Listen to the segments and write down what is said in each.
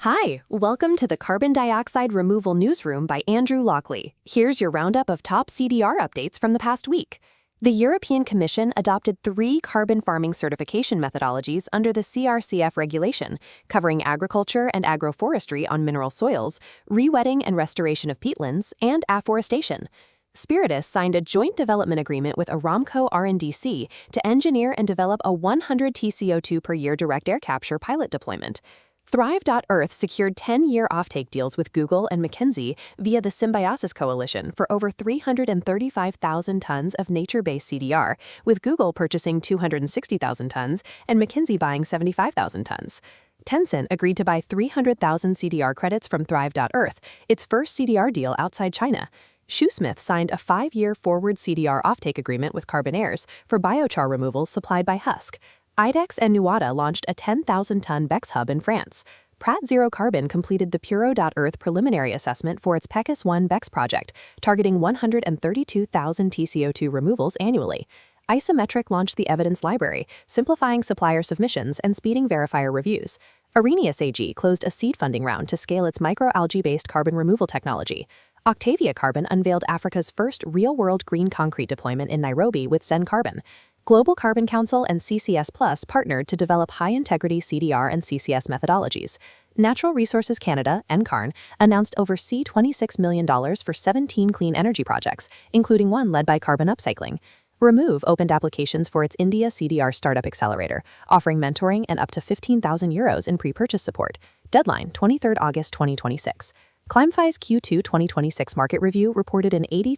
Hi, welcome to the Carbon Dioxide Removal Newsroom by Andrew Lockley. Here's your roundup of top CDR updates from the past week. The European Commission adopted 3 carbon farming certification methodologies under the CRCF Regulation, covering agriculture and agroforestry on mineral soils, rewetting and restoration of peatlands, and afforestation. Spiritus signed a joint development agreement with Aramco R&DC to engineer and develop a 100 tCO₂ per year direct air capture pilot deployment. Thryve.Earth secured 10-year offtake deals with Google and McKinsey via the Symbiosis Coalition for over 335,000 tons of nature-based CDR, with Google purchasing 260,000 tons and McKinsey buying 75,000 tons. Tencent agreed to buy 300,000 CDR credits from Thryve.Earth, its first CDR deal outside China. Shoosmiths signed a 5-year forward CDR offtake agreement with Carbonaires for biochar removals supplied by HUSK. Idex and Nuada launched a 10,000-ton BECCS hub in France. Pratt Zero Carbon completed the Puro.Earth preliminary assessment for its BECCS 1 BECCS project, targeting 132,000 tCO₂ removals annually. Isometric launched the Evidence Library, simplifying supplier submissions and speeding verifier reviews. Arrhenius AG closed a seed funding round to scale its microalgae-based carbon removal technology. Octavia Carbon unveiled Africa's first real-world green concrete deployment in Nairobi with Zen Carbon. Global Carbon Council and CCS Plus partnered to develop high-integrity CDR and CCS methodologies. Natural Resources Canada, NCARN, announced over $26 million for 17 clean energy projects, including one led by carbon upcycling. Remove opened applications for its India CDR startup accelerator, offering mentoring and up to €15,000 in pre-purchase support. Deadline, 23 August 2026. ClimateFi's Q2 2026 market review reported an 83%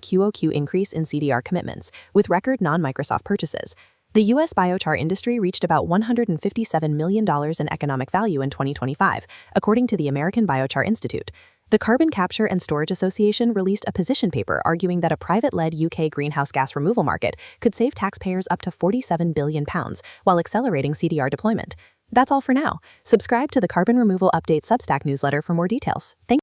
QoQ increase in CDR commitments, with record non-Microsoft purchases. The U.S. biochar industry reached about $157 million in economic value in 2025, according to the American Biochar Institute. The Carbon Capture and Storage Association released a position paper arguing that a private-led UK greenhouse gas removal market could save taxpayers up to £47 billion while accelerating CDR deployment. That's all for now. Subscribe to the Carbon Removal Update Substack newsletter for more details. Thank you.